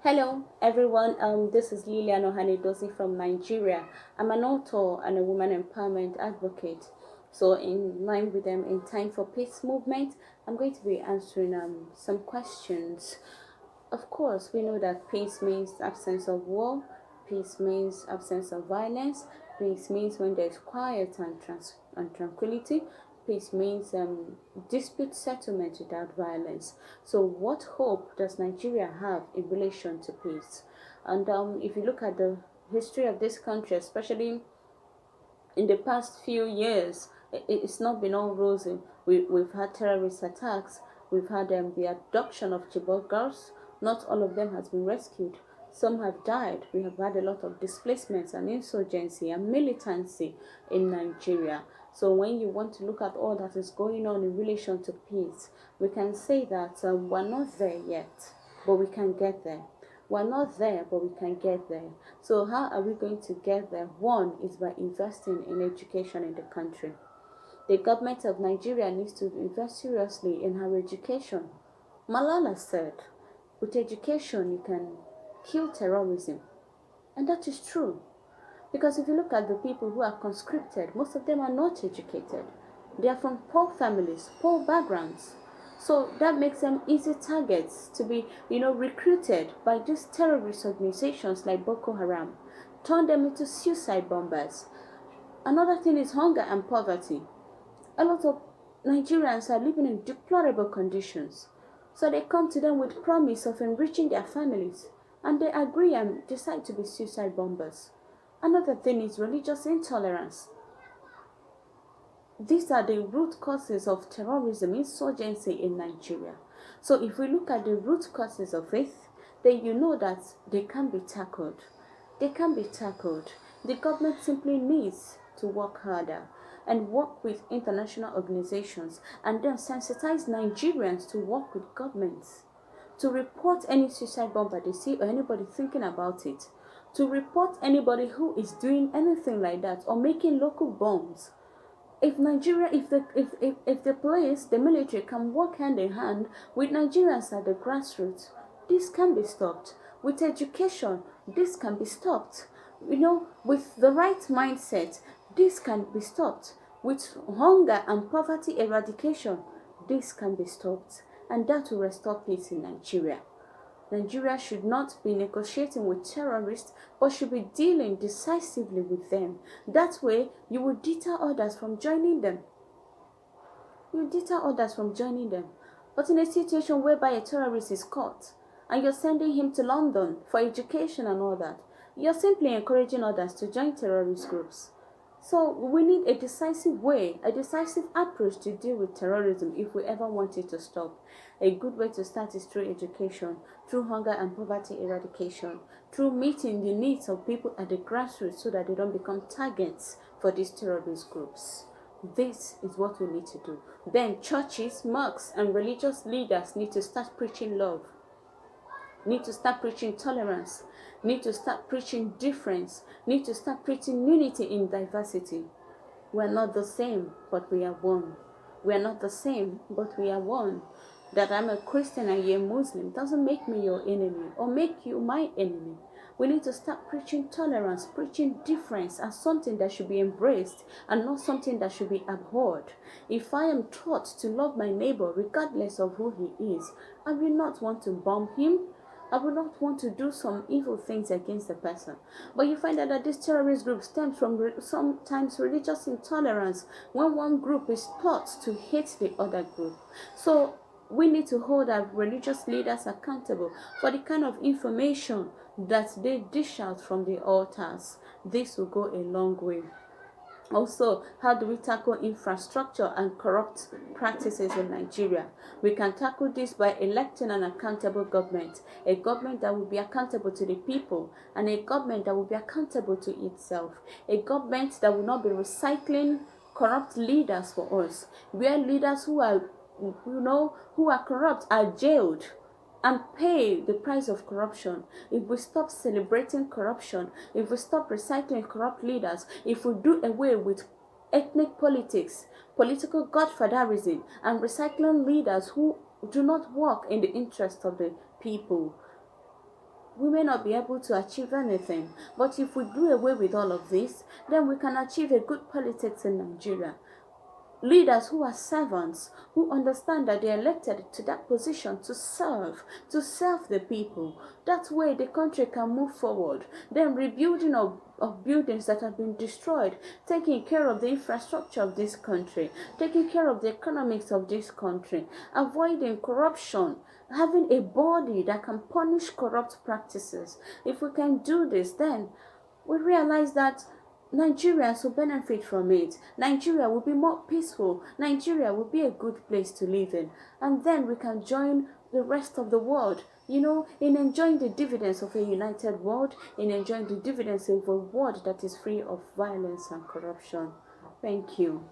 Hello everyone, this is Lilian Ohanidosi from Nigeria. I'm an author and a woman empowerment advocate. So in line with them in Time for Peace movement, I'm going to be answering some questions. Of course, we know that peace means absence of war, peace means absence of violence, peace means when there's quiet and tranquility, peace means dispute settlement without violence. So, what hope does Nigeria have in relation to peace? And if you look at the history of this country, especially in the past few years, it's not been all rosy. We've had terrorist attacks, we've had the adoption of Chibok girls. Not all of them has been rescued. Some have died. We have had a lot of displacements and insurgency and militancy in Nigeria. So when you want to look at all that is going on in relation to peace, we can say that we're not there yet, but we can get there. We're not there, but we can get there. So how are we going to get there? One is by investing in education in the country. The government of Nigeria needs to invest seriously in higher education. Malala said, with education you can kill terrorism. And that is true. Because if you look at the people who are conscripted, most of them are not educated. They are from poor families, poor backgrounds. So that makes them easy targets to be, recruited by these terrorist organizations like Boko Haram, turn them into suicide bombers. Another thing is hunger and poverty. A lot of Nigerians are living in deplorable conditions. So they come to them with promise of enriching their families, and they agree and decide to be suicide bombers. Another thing is religious intolerance. These are the root causes of terrorism, insurgency in Nigeria. So if we look at the root causes of it, then you know that they can be tackled. They can be tackled. The government simply needs to work harder and work with international organizations and then sensitize Nigerians to work with governments, to report any suicide bomber they see or anybody thinking about it, to report anybody who is doing anything like that or making local bombs. If Nigeria, if the police, the military can work hand in hand with Nigerians at the grassroots, this can be stopped. With education, this can be stopped. With the right mindset, this can be stopped. With hunger and poverty eradication, this can be stopped. And that will restore peace in Nigeria. Nigeria should not be negotiating with terrorists, but should be dealing decisively with them. That way, you will deter others from joining them. You deter others from joining them. But in a situation whereby a terrorist is caught, and you're sending him to London for education and all that, you're simply encouraging others to join terrorist groups. So we need a decisive way, a decisive approach to deal with terrorism if we ever want it to stop. A good way to start is through education, through hunger and poverty eradication, through meeting the needs of people at the grassroots so that they don't become targets for these terrorist groups. This is what we need to do. Then churches, mosques, and religious leaders need to start preaching love, need to start preaching tolerance, need to start preaching difference, need to start preaching unity in diversity. We are not the same, but we are one. We are not the same, but we are one. That I'm a Christian and you're a Muslim doesn't make me your enemy or make you my enemy. We need to start preaching tolerance, preaching difference as something that should be embraced and not something that should be abhorred. If I am taught to love my neighbor regardless of who he is, I will not want to bomb him. I would not want to do some evil things against the person. But you find out that this terrorist group stems from sometimes religious intolerance when one group is taught to hate the other group. So we need to hold our religious leaders accountable for the kind of information that they dish out from the altars. This will go a long way. Also, how do we tackle infrastructure and corrupt practices in Nigeria? We can tackle this by electing an accountable government, a government that will be accountable to the people, and a government that will be accountable to itself, a government that will not be recycling corrupt leaders for us, where leaders who are corrupt are jailed and pay the price of corruption. If we stop celebrating corruption, if we stop recycling corrupt leaders, if we do away with ethnic politics, political godfatherism, and recycling leaders who do not work in the interest of the people, we may not be able to achieve anything. But if we do away with all of this, then we can achieve a good politics in Nigeria. Leaders who are servants, who understand that they are elected to that position to serve the people. That way the country can move forward. Then rebuilding of buildings that have been destroyed, taking care of the infrastructure of this country, taking care of the economics of this country, avoiding corruption, having a body that can punish corrupt practices. If we can do this, then we realize that Nigerians will benefit from it. Nigeria will be more peaceful. Nigeria will be a good place to live in. And then we can join the rest of the world, in enjoying the dividends of a united world, in enjoying the dividends of a world that is free of violence and corruption. Thank you.